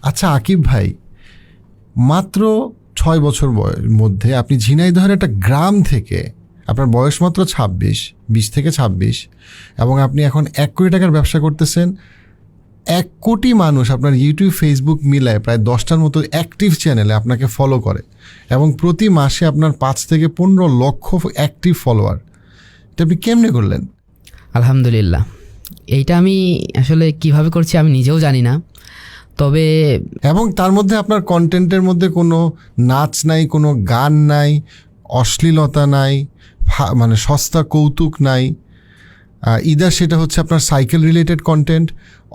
আচ্ছা আকিব ভাই, মাত্র 6 বছর মধ্যে আপনি ঝিনাইদহের একটা গ্রাম থেকে, আপনার বয়স মাত্র 20 থেকে 26, এবং আপনি এখন 1 কোটি টাকার ব্যবসা করতেছেন। 1 কোটি মানুষ আপনার ইউটিউব ফেসবুক মিলায় প্রায় 10টার মতো অ্যাক্টিভ চ্যানেলে আপনাকে ফলো করে, এবং প্রতি মাসে আপনার 5 থেকে 15 লক্ষ অ্যাক্টিভ ফলোয়ার। এটা আপনি কেমনে করলেন? আলহামদুলিল্লাহ, এইটা আমি আসলে কিভাবে করছি আমি নিজেও জানি না, তবে এবং তার মধ্যে আপনার কন্টেন্টের মধ্যে কোনো নাচ নাই, কোনো গান নাই, অশ্লীলতা নাই, মানে সস্তা কৌতুক নাই। ইদার সেটা হচ্ছে আপনার সাইকেল রিলেটেড কন্টেন্ট,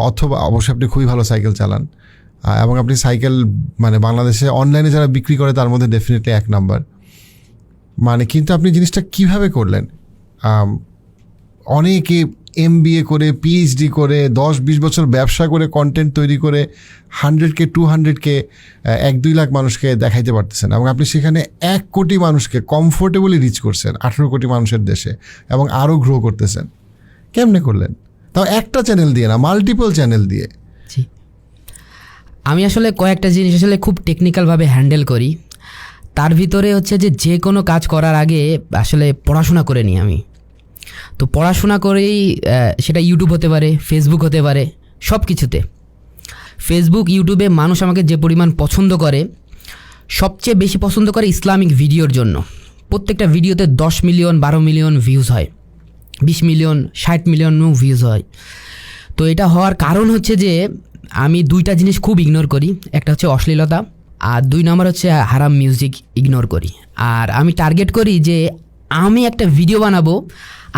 অথবা অবশ্যই আপনি খুবই ভালো সাইকেল চালান, এবং আপনি সাইকেল মানে বাংলাদেশে অনলাইনে যারা বিক্রি করে তার মধ্যে ডেফিনেটলি 1 নাম্বার। মানে কিন্তু আপনি জিনিসটা কিভাবে করলেন? অনেকে MBA করে, PhD করে, 10-20 বছর ব্যবসা করে, কন্টেন্ট তৈরি করে 100K 200K 1-2 লাখ মানুষকে দেখাইতে পারতেছেন, এবং আপনি সেখানে 1 কোটি মানুষকে কমফোর্টেবলি রিচ করছেন 18 কোটি মানুষের দেশে, এবং আরও গ্রো করতেছেন। কেমনে করলেন? তাও একটা চ্যানেল দিয়ে না, মাল্টিপল চ্যানেল দিয়ে। আমি আসলে কয়েকটা জিনিস আসলে খুব টেকনিক্যালভাবে হ্যান্ডেল করি। তার ভিতরে হচ্ছে যে কোনো কাজ করার আগে আসলে পড়াশোনা করে নিই আমি। তো পড়াশোনা করেই সেটা ইউটিউব হতে পারে, ফেসবুক হতে পারে, সব কিছুতে। ফেসবুক, ইউটিউবে মানুষ আমাকে যে পরিমাণ পছন্দ করে, সবচেয়ে বেশি পছন্দ করে ইসলামিক ভিডিওর জন্য। প্রত্যেকটা ভিডিওতে 10 মিলিয়ন 12 মিলিয়ন ভিউজ হয়, 20 মিলিয়ন 60 মিলিয়ন ভিউজ হয়। তো এটা হওয়ার কারণ হচ্ছে যে আমি 2টা জিনিস খুব ইগনোর করি। একটা হচ্ছে অশ্লীলতা, আর 2 নম্বর হচ্ছে হারাম মিউজিক ইগনোর করি। আর আমি টার্গেট করি যে আমি একটা ভিডিও বানাবো,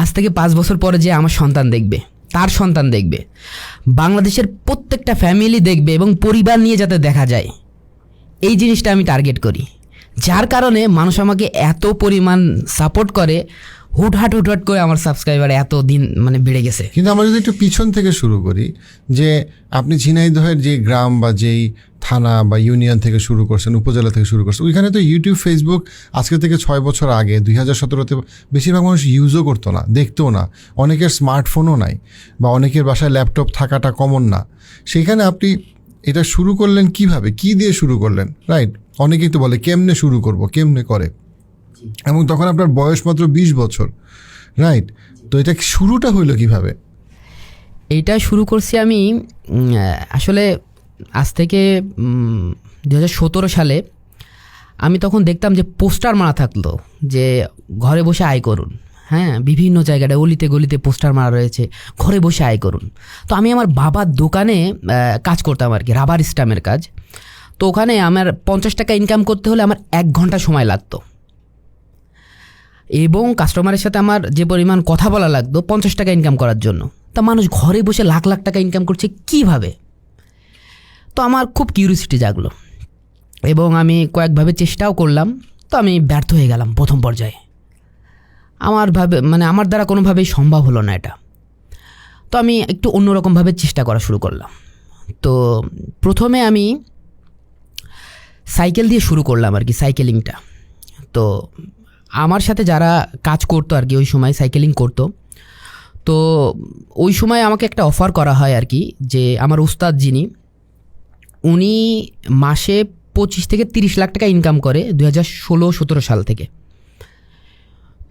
আজ থেকে 5 বছর পরে যে আমার সন্তান দেখবে, তার সন্তান দেখবে, বাংলাদেশের প্রত্যেকটা ফ্যামিলি দেখবে, এবং পরিবার নিয়ে যাতে দেখা যায়, এই জিনিসটা আমি টার্গেট করি। যার কারণে মানুষ আমাকে এত পরিমাণ সাপোর্ট করে, হুটহাট করে আমার সাবস্ক্রাইবার এত দিন মানে বেড়ে গেছে। কিন্তু আমরা যদি একটু পিছন থেকে শুরু করি, যে আপনি ঝিনাইদহের যে গ্রাম বা যেই থানা বা ইউনিয়ন থেকে শুরু করছেন, উপজেলা থেকে শুরু করছেন, ওইখানে তো ইউটিউব ফেসবুক আজকে থেকে 6 বছর আগে 2017-তে বেশিরভাগ মানুষ ইউজও করতো না, দেখতেও না, অনেকের স্মার্টফোনও নাই, বা অনেকের বাসায় ল্যাপটপ থাকাটা কমন না। সেখানে আপনি এটা শুরু করলেন কিভাবে, কি দিয়ে শুরু করলেন? রাইট, অনেকেই তো বলে কেমনে শুরু করব, কেমনে করে, এবং তখন আপনার বয়স মাত্র 20 বছর, রাইট? তো এটা শুরুটা হইলো কিভাবে? এইটা শুরু করছি আমি আসলে আজ থেকে 2017 সালে। আমি তখন দেখতাম যে পোস্টার মারা থাকলো যে ঘরে বসে আয় করুন। হ্যাঁ, বিভিন্ন জায়গায় অলিতে গলিতে পোস্টার মারা রয়েছে, ঘরে বসে আয় করুন। তো আমি আমার বাবার দোকানে কাজ করতাম আর কি, রাবার স্টামের কাজ। তো ওখানে আমার 50 টাকা ইনকাম করতে হলে আমার 1 ঘন্টা সময় লাগতো, এবং কাস্টমারের সাথে আমার যে পরিমাণ কথা বলা লাগতো 50 টাকা ইনকাম করার জন্য। তা মানুষ ঘরে বসে লাখ লাখ টাকা ইনকাম করছে কিভাবে? তো আমার খুব কিউরিওসিটি জাগলো, এবং আমি কয়েকভাবে চেষ্টাও করলাম। তো আমি ব্যর্থ হয়ে গেলাম প্রথম পর্যায়ে। আমার দ্বারা কোনোভাবেই সম্ভব হলো না এটা। তো আমি একটু অন্যরকমভাবে চেষ্টা করা শুরু করলাম। তো প্রথমে আমি সাইকেল দিয়ে শুরু করলাম আর কি, সাইকেলিংটা। তো আমার সাথে যারা কাজ করতো আর কি, ওই সময় সাইকেলিং করতো, তো ওই সময় আমাকে একটা অফার করা হয় আর কি, যে আমার উস্তাদ যিনি, উনি মাসে 25 থেকে 30 লাখ টাকা ইনকাম করে 2016-17 সাল থেকে।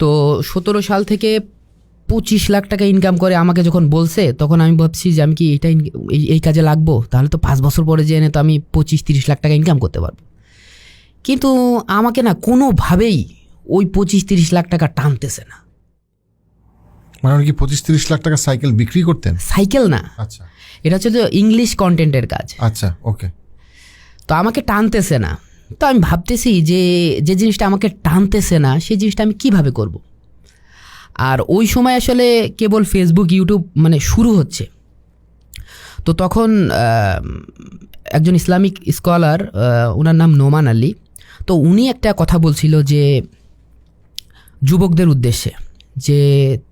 তো 17 সাল থেকে 25 লাখ টাকা ইনকাম করে আমাকে যখন বলছে, তখন আমি ভাবছি যে আমি কি এই কাজে লাগবো, তাহলে তো 5 বছর পরে জেনে তো আমি 25-30 লাখ টাকা ইনকাম করতে পারবো। কিন্তু আমাকে না কোনোভাবেই ওই 25-30 লাখ টাকা টানতেছে না। মানে কি 25-30 লাখ টাকা সাইকেল বিক্রি করতেন? সাইকেল না, আচ্ছা, এটা হচ্ছে ইংলিশ কন্টেন্টের কাজ। আচ্ছা, ওকে। তো আমাকে টানতেছে না। তো আমি ভাবতেছি যে জিনিসটা আমাকে টানতেছে না, সেই জিনিসটা আমি কিভাবে করব। আর ওই সময় আসলে কেবল ফেসবুক, ইউটিউব মানে শুরু হচ্ছে। তো তখন একজন ইসলামিক স্কলার, ওনার নাম নোমান আলী, তো উনি একটা কথা বলছিল যে যুবকদের উদ্দেশ্যে, যে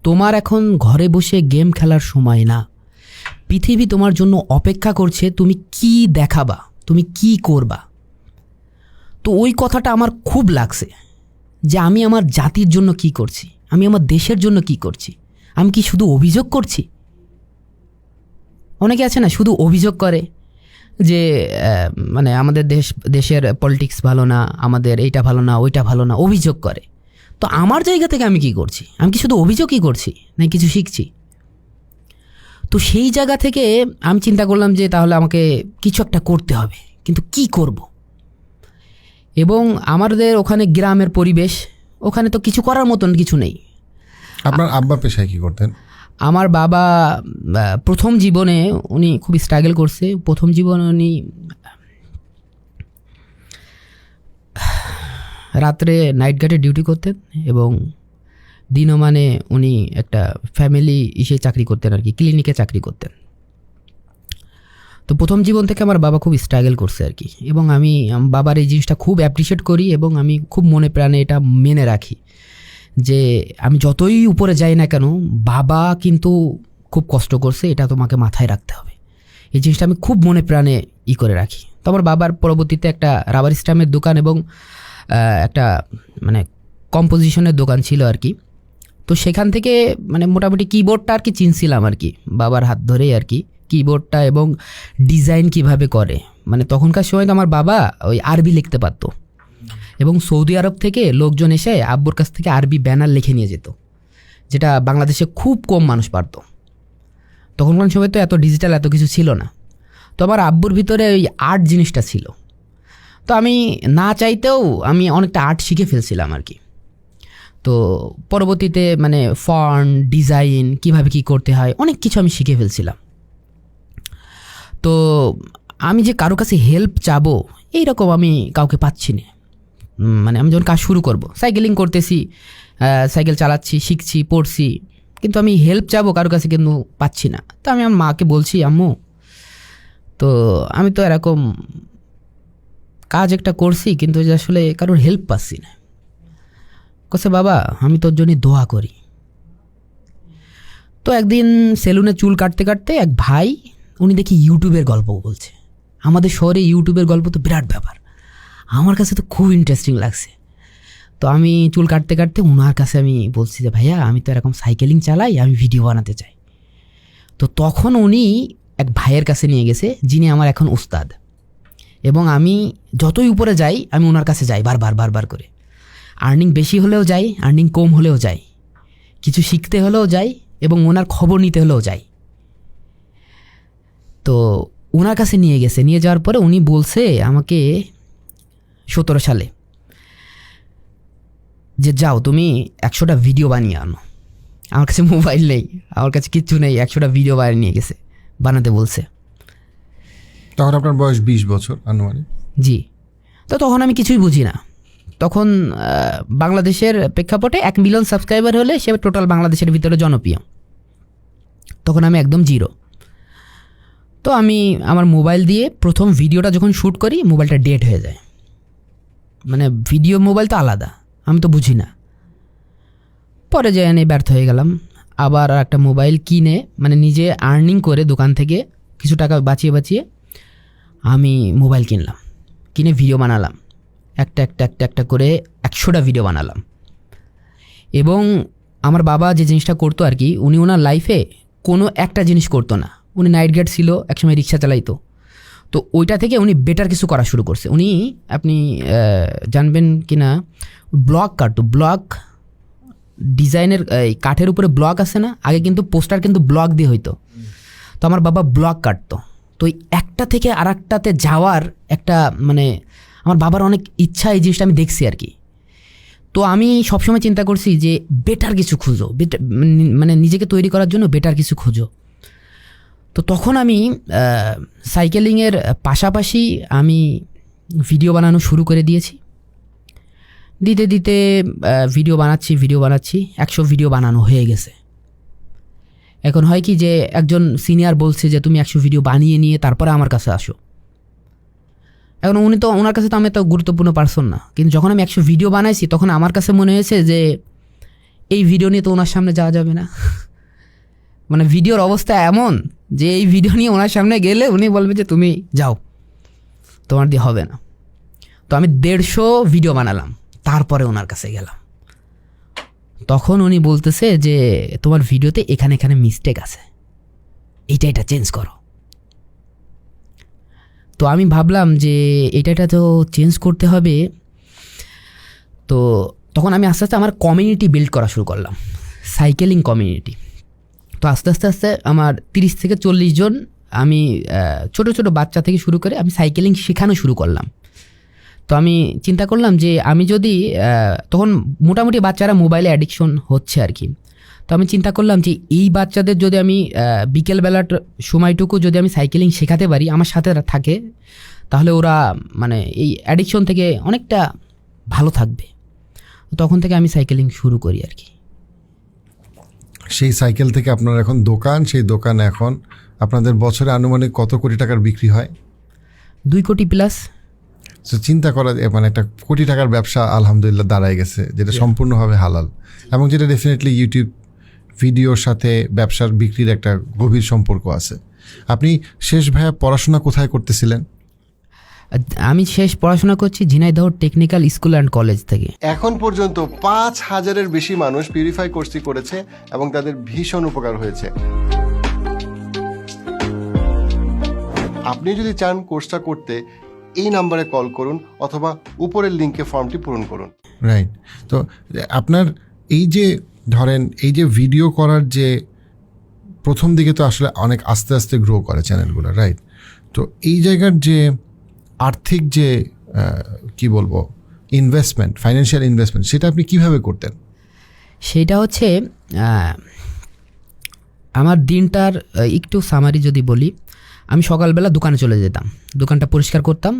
তোমার এখন ঘরে বসে গেম খেলার সময় না, পৃথিবী তোমার জন্য অপেক্ষা করছে, তুমি কি দেখাবা, তুমি কি করবা। তো ওই কথাটা আমার খুব লাগছে, যে আমি আমার জাতির জন্য কি করছি, আমি আমার দেশের জন্য কি করছি। আমি কি শুধু অভিযোগ করছি? অনেকে আছে না শুধু অভিযোগ করে, যে মানে আমাদের দেশের পলিটিক্স ভালো না, আমাদের এইটা ভালো না, ওইটা ভালো না, অভিযোগ করে। তো আমার জায়গা থেকে আমি কি করছি? আমি কি শুধু অভিযোগই করছি, না কিছু শিখছি? তো সেই জায়গা থেকে আমি চিন্তা করলাম যে তাহলে আমাকে কিছু একটা করতে হবে, কিন্তু কি করব? এবং আমাদের ওখানে গ্রামের পরিবেশ, ওখানে তো কিছু করার মতন কিছু নেই। আপনার আব্বা পেশায় কি করতেন? আমার বাবা প্রথম জীবনে উনি খুব স্ট্রাগল করছে। প্রথম জীবনে উনি রাত্রে নাইট গার্ডে ডিউটি করতেন এবং দিনও মানে উনি একটা ফ্যামিলি চাকরি করতেন আর কি, ক্লিনিকে চাকরি করতেন। তো প্রথম জীবন থেকে আমার বাবা খুব স্ট্রাগল করছে আর কি, এবং আমি বাবার এই জিনিসটা খুব অ্যাপ্রিসিয়েট করি এবং আমি খুব মনে প্রাণে এটা মেনে রাখি যে আমি যতই উপরে যাই না কেন, বাবা কিন্তু খুব কষ্ট করছে, এটা তোমাকে মাথায় রাখতে হবে। এই জিনিসটা আমি খুব মনে প্রাণে করে রাখি। তো আমার বাবার পরবর্তীতে একটা রাবার স্ট্যাম্পের দোকান এবং একটা মানে কম্পোজিশনের দোকান ছিল আর কি। তো সেখান থেকে মানে মোটামুটি কিবোর্ডটা আর কি চিনছিলাম আর কি, বাবার হাত ধরেই আর কি, কিবোর্ডটা এবং ডিজাইন কিভাবে করে। মানে তখনকার সময় তো আমার বাবা ওই আরবি লিখতে পারতো এবং সৌদি আরব থেকে লোকজন এসে আব্বুর কাছ থেকে আরবি ব্যানার লিখে নিয়ে যেত, যেটা বাংলাদেশে খুব কম মানুষ পারতো। তখনকার সময় তো এত ডিজিটাল এত কিছু ছিল না। তো আমার আব্বুর ভিতরে ওই আর্ট জিনিসটা ছিল। তো আমি না চাইতেও আমি অনেকটা আর্ট শিখে ফেলছিলাম আর কি। তো পরবর্তীতে মানে ফন্ট ডিজাইন কীভাবে কী করতে হয় অনেক কিছু আমি শিখে ফেলছিলাম। তো আমি যে কারো কাছে হেল্প চাবো এইরকম আমি কাউকে পাচ্ছি না। মানে আমি যখন কাজ শুরু করব, সাইকেলিং করতেছি, সাইকেল চালাচ্ছি, শিখছি, পড়ছি, কিন্তু আমি হেল্প চাবো কারো কাছে কিন্তু পাচ্ছি না। তো আমি আমার মাকে বলছি, আম্মু তো আমি তো এরকম কাজ একটা করছি কিন্তু যে আসলে কারোর হেল্প পাচ্ছি না। কছে বাবা আমি তোর জন্য দোয়া করি। তো একদিন সেলুনে চুল কাটতে কাটতে এক ভাই উনি দেখি ইউটিউবের গল্প বলছে। আমাদের শহরে ইউটিউবের গল্প তো বিরাট ব্যাপার, আমার কাছে তো খুব ইন্টারেস্টিং লাগছে। তো আমি চুল কাটতে কাটতে ওনার কাছে আমি বলছি যে ভাইয়া আমি তো এরকম সাইকেলিং চালাই, আমি ভিডিও বানাতে চাই। তো তখন উনি এক ভাইয়ের কাছে নিয়ে গেছে যিনি আমার এখন উস্তাদ, এবং আমি যতই উপরে যাই আমি ওনার কাছে যাই বারবার করে। আর্নিং বেশি হলেও যাই, আর্নিং কম হলেও যাই, কিছু শিখতে হলেও যাই এবং ওনার খবর নিতে হলেও যাই। তো ওনার কাছে নিয়ে গেছে, নিয়ে যাওয়ার পরে উনি বলছে আমাকে 17 সালে যে যাও তুমি 100টা ভিডিও বানিয়ে আনো। আমার কাছে মোবাইল নেই, আমার কাছে কিচ্ছু নেই, 100টা ভিডিও বানিয়ে নিয়ে গেছে, বানাতে বলছে। তখন আপনার বয়স 20 বছর আনুমানিক? জি। তো তখন আমি কিছুই বুঝি না। তখন বাংলাদেশের প্রেক্ষাপটে 1 মিলিয়ন সাবস্ক্রাইবার হলে সে টোটাল বাংলাদেশের ভিতরে জনপ্রিয়। তখন আমি একদম জিরো। তো আমি আমার মোবাইল দিয়ে প্রথম ভিডিওটা যখন শ্যুট করি মোবাইলটা ডেড হয়ে যায়। মানে ভিডিও মোবাইল তো আলাদা, আমি তো বুঝি না। পরে যে এনে ব্যর্থ হয়ে গেলাম। আবার একটা মোবাইল কিনে মানে নিজে আর্নিং করে দোকান থেকে কিছু টাকা বাঁচিয়ে আমি মোবাইল কিনলাম, কিনে ভিডিও বানালাম, একটা করে 100টা ভিডিও বানালাম। এবং আমার বাবা যে জিনিসটা করতো আর কি, উনি ওনার লাইফে কোনো একটা জিনিস করতো না। উনি নাইট গার্ড ছিল, একসময় রিক্সা চালাইতো। তো ওইটা থেকে উনি বেটার কিছু করা শুরু করছে। উনি আপনি জানবেন কি না, ব্লক কাটতো, ব্লক ডিজাইনের কাঠের উপরে ব্লক আছে না, আগে কিন্তু পোস্টার কিন্তু ব্লক দিয়ে হইতো। তো আমার বাবা ব্লক কাটতো। তো ওই একটা থেকে আর একটাতে যাওয়ার একটা মানে আমার বাবার অনেক ইচ্ছা, এই জিনিসটা আমি দেখছি আর কি। তো আমি সবসময় চিন্তা করছি যে বেটার কিছু খুঁজো, মানে নিজেকে তৈরি করার জন্য বেটার কিছু খুঁজো। তো তখন আমি সাইকেলিংয়ের পাশাপাশি আমি ভিডিও বানানো শুরু করে দিয়েছি। দিতে ভিডিও বানাচ্ছি 100 ভিডিও বানানো হয়ে গেছে। এখন হয় কি যে একজন সিনিয়র বলছে যে তুমি 100 ভিডিও বানিয়ে নিয়ে তারপরে আমার কাছে আসো। এখন ওনার কাছে তো আমি এত গুরুত্বপূর্ণ পারসন না, কিন্তু যখন আমি 100 ভিডিও বানাইছি তখন আমার কাছে মনে হয়েছে যে এই ভিডিও নিয়ে তো ওনার সামনে যাওয়া যাবে না। মানে ভিডিওর অবস্থা এমন যে এই ভিডিও নিয়ে ওনার সামনে গেলে উনি বলবে যে তুমি যাও, তোমার দিয়ে হবে না। তো আমি 150 ভিডিও বানালাম, তারপরে ওনার কাছে গেলাম। তখন উনি বলতেছে যে তোমার ভিডিওতে এখানে মিস্টেক আছে, এটা চেঞ্জ করো। তো আমি ভাবলাম যে এটা তো চেঞ্জ করতে হবে। তো তখন আমি আস্তে আস্তে আমার কমিউনিটি বিল্ড করা শুরু করলাম, সাইকেলিং কমিউনিটি। তো আস্তে আস্তে আস্তে আমার 30 থেকে 40 জন, আমি ছোট ছোট বাচ্চা থেকে শুরু করে আমি সাইকেলিং শেখানো শুরু করলাম। তো আমি চিন্তা করলাম যে আমি যদি তখন মোটামুটি বাচ্চারা মোবাইলে অ্যাডিকশন হচ্ছে আর কি। তো আমি চিন্তা করলাম যে এই বাচ্চাদের যদি আমি বিকেলবেলার সময়টুকু যদি আমি সাইকেলিং শেখাতে পারি, আমার সাথে থাকে, তাহলে ওরা মানে এই অ্যাডিকশন থেকে অনেকটা ভালো থাকবে। তখন থেকে আমি সাইকেলিং শুরু করি আর কি। সেই সাইকেল থেকে আপনার এখন দোকান, সেই দোকান এখন আপনাদের বছরে আনুমানিক কত কোটি টাকার বিক্রি হয়? 2 কোটি প্লাস। তো চিন্তা করা মানে একটা কোটি টাকার ব্যবসা আলহামদুলিল্লাহ দাঁড়ায় গেছে, যেটা সম্পূর্ণভাবে হালাল এবং যেটা ডেফিনেটলি ইউটিউব ভিডিওর সাথে ব্যবসার বিক্রির একটা গভীর সম্পর্ক আছে। আপনি শেষ ভাইয়া পড়াশোনা কোথায় করতেছিলেন? আমি শেষ পড়াশোনা করছি Jhenaidah technical school and college থেকে। এখন পর্যন্ত 5,000-এর বেশি মানুষ পিউরিফাই কোর্সটি করেছে এবং তাদের ভীষণ উপকার হয়েছে। আপনি যদি চান কোর্সটা করতে, এই নাম্বারে কল করুন অথবা উপরের লিঙ্কে ফর্মটি পূরণ করুন। রাইট। তো আপনার এই যে ধরেন এই যে ভিডিও করার যে প্রথম দিকে তো আসলে অনেক আস্তে আস্তে গ্রো করে চ্যানেলগুলো, রাইট? তো এই জায়গার যে আর্থিক যে কি বলবো ইনভেস্টমেন্ট, ফাইন্যান্সিয়াল ইনভেস্টমেন্ট, সেটা আপনি কিভাবে করতেন? সেটা হচ্ছে আমার দিনটার একটু সামারি যদি বলি, আমি সকালবেলা দোকানে চলে যেতাম, দোকানটা পরিষ্কার করতাম,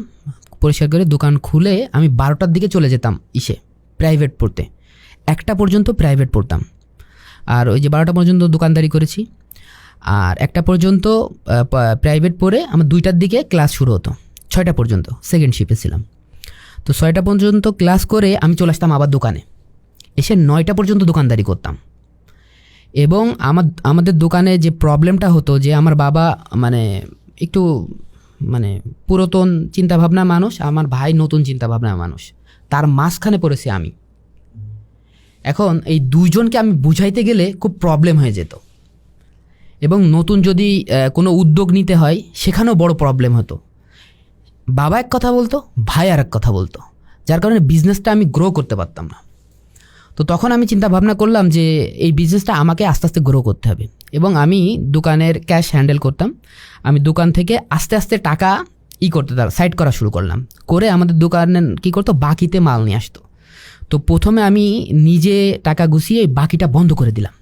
পরিষ্কার করে দোকান খুলে আমি 12টার দিকে চলে যেতাম প্রাইভেট পড়তে। 1টা পর্যন্ত প্রাইভেট পড়তাম, আর ওই যে 12টা পর্যন্ত দোকানদারি করেছি, আর 1টা পর্যন্ত প্রাইভেট পড়ে আমার 2টার দিকে ক্লাস শুরু হতো, 6টা পর্যন্ত সেকেন্ড শিফটে ছিলাম। তো 6টা পর্যন্ত ক্লাস করে আমি চলে আসতাম আবার দোকানে, এসে 9টা পর্যন্ত দোকানদারি করতাম। এবং আমাদের দোকানে যে প্রবলেমটা হতো যে আমার বাবা মানে একটু মানে পুরাতন চিন্তাভাবনার মানুষ, আমার ভাই নতুন চিন্তাভাবনার মানুষ, তার মাঝখানে পড়েছি আমি। এখন এই দুইজনকে আমি বুঝাইতে গেলে খুব প্রবলেম হয়ে যেত, এবং নতুন যদি কোনো উদ্যোগ নিতে হয় সেখানেও বড় প্রবলেম হতো। বাবা এক কথা বলতো, ভাই আর এক কথা বলতো, যার কারণে বিজনেসটা আমি গ্রো করতে পারতাম না। তো তখন আমি চিন্তা ভাবনা করলাম যে এই বিজনেসটা আমাকে আস্তে আস্তে গ্রো করতে হবে, এবং আমি দোকানের ক্যাশ হ্যান্ডেল করতাম। আমি দোকান থেকে আস্তে আস্তে টাকা সাইড করা শুরু করলাম, করে আমাদের দোকানে কী করতো, বাকিতে মাল নিয়ে আসতো। তো প্রথমে আমি নিজে টাকা গুছিয়ে বাকিটা বন্ধ করে দিলাম,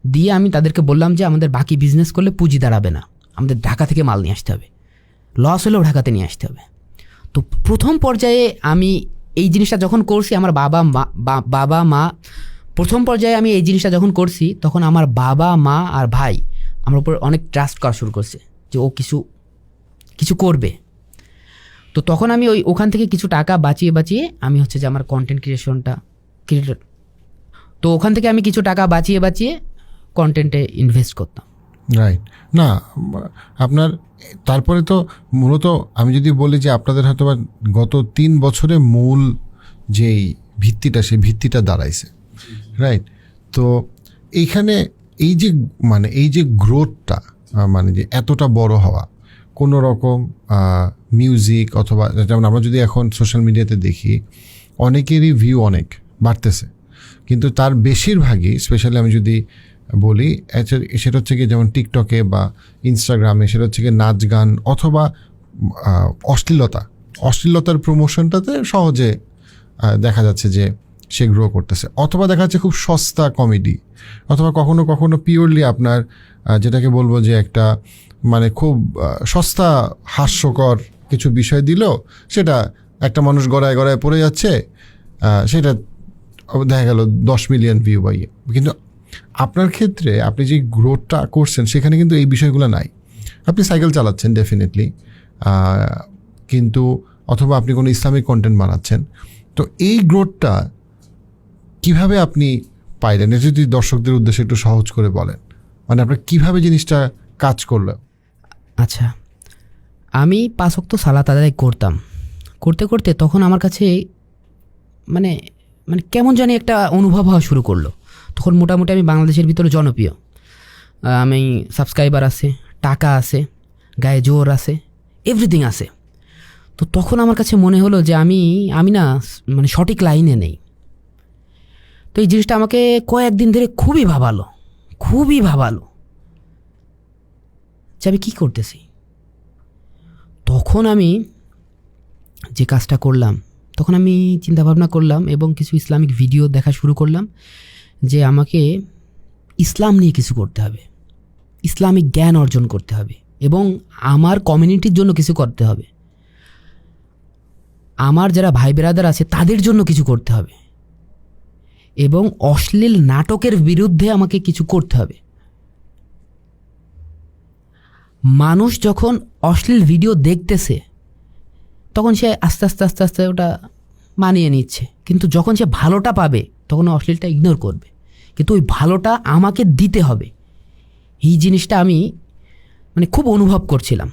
দিয়ে আমি তাদেরকে বললাম যে আমাদের বাকি বিজনেস করলে পুঁজি দাঁড়াবে না, আমাদের ঢাকা থেকে মাল নিয়ে আসতে হবে, লস হলেও ঢাকাতে নিয়ে আসতে হবে। তো প্রথম পর্যায়ে আমি এই জিনিসটা যখন করছি, আমার বাবা মা প্রথম পর্যায়ে আমি এই জিনিসটা যখন করছি, তখন আমার বাবা মা আর ভাই আমার উপর অনেক ট্রাস্ট করা শুরু করছে যে ও কিছু করবে। তো তখন আমি ওখান থেকে কিছু টাকা বাঁচিয়ে আমি হচ্ছে যে আমার কন্টেন্ট ক্রিয়েটর, তো ওখান থেকে আমি কিছু টাকা বাঁচিয়ে কন্টেন্টে ইনভেস্ট করতাম। রাইট। না আপনার তারপরে তো মূলত আমি যদি বলি যে আপনাদের হয়তো বা গত 3 বছরে মূল যেই ভিত্তিটা, সেই ভিত্তিটা দাঁড়াইছে, রাইট? তো এইখানে এই যে গ্রোথটা, মানে যে এতটা বড় হওয়া, কোনো রকম মিউজিক অথবা যেমন আমরা যদি এখন সোশ্যাল মিডিয়াতে দেখি অনেকেরই ভিউ অনেক বাড়তেছে, কিন্তু তার বেশিরভাগই, স্পেশালি আমি যদি বলি, সেটা হচ্ছে কি যেমন টিকটকে বা ইনস্টাগ্রামে, সেটা হচ্ছে কি নাচ গান অথবা অশ্লীলতার প্রমোশনটাতে সহজে দেখা যাচ্ছে যে সে গ্রো করতেছে, অথবা দেখা যাচ্ছে খুব সস্তা কমেডি, অথবা কখনো কখনো পিওরলি আপনার যেটাকে বলবো যে একটা মানে খুব সস্তা হাস্যকর কিছু বিষয় দিল, সেটা একটা মানুষ গড়ায় গড়ায় পড়ে যাচ্ছে, সেটা দেখা গেল 10 মিলিয়ন ভিউ বা ইয়ে। কিন্তু আপনার ক্ষেত্রে আপনি যে গ্রোথটা করছেন সেখানে কিন্তু এই বিষয়গুলো নাই। আপনি সাইকেল চালাচ্ছেন ডেফিনেটলি, কিন্তু অথবা আপনি কোনো ইসলামিক কন্টেন্ট বানাচ্ছেন। তো এই গ্রোথটা কিভাবে আপনি পাইলেন, এটা যদি দর্শকদের উদ্দেশ্যে একটু সহজ করে বলেন, মানে আপনার কিভাবে জিনিসটা কাজ করলো? আচ্ছা, আমি 5 ওয়াক্ত সালাত আদায় করতে করতে তখন আমার কাছে মানে কেমন জানি একটা অনুভব হওয়া শুরু করলো। তখন মোটামুটি আমি বাংলাদেশের ভিতরে জনপ্রিয়, আমি সাবস্ক্রাইবার আছে, টাকা আছে, গায়ে জোর আছে, এভরিথিং আছে। তো তখন আমার কাছে মনে হলো যে আমি না মানে সঠিক লাইনে নেই। তো এই জিনিসটা আমাকে কয়েকদিন ধরে খুবই ভাবালো যে আমি কী করতেছি। তখন আমি যে কাজটা করলাম, তখন আমি চিন্তাভাবনা করলাম এবং কিছু ইসলামিক ভিডিও দেখা শুরু করলাম যে আমাকে ইসলাম নিয়ে কিছু করতে হবে, ইসলামিক জ্ঞান অর্জন করতে হবে এবং আমার কমিউনিটির জন্য কিছু করতে হবে, আমার যারা ভাই বেরাদার আছে তাদের জন্য কিছু করতে হবে এবং অশ্লীল নাটকের বিরুদ্ধে আমাকে কিছু করতে হবে। মানুষ যখন অশ্লীল ভিডিও দেখতেছে তখন সে আস্তে আস্তে ওটা মানিয়ে নিচ্ছে, কিন্তু যখন সে ভালোটা পাবে তখন অশ্লীলটা ইগনোর করবে, কিন্তু ওই ভালোটা আমাকে দিতে হবে। এই জিনিসটা আমি মানে খুব অনুভব করছিলাম।